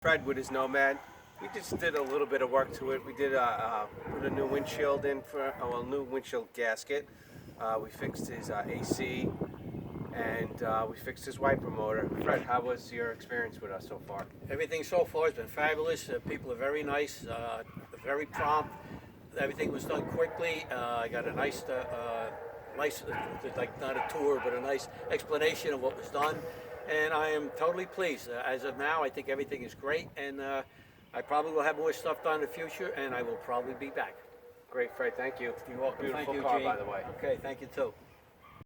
Fred with his Nomad. We just did a little bit of work to it. We did put a new windshield in for new windshield gasket. We fixed his AC, and we fixed his wiper motor. Fred, how was your experience with us so far? Everything so far has been fabulous. People are very nice, very prompt. Everything was done quickly. I got a nice, like not a tour, but a nice explanation of what was done. And I am totally pleased. As of now, I think everything is great. And I probably will have more stuff done in the future, and I will probably be back. Great, Fred. Thank you. You're welcome. Beautiful Thank you, car, Gene. by the way. Okay, thank you too.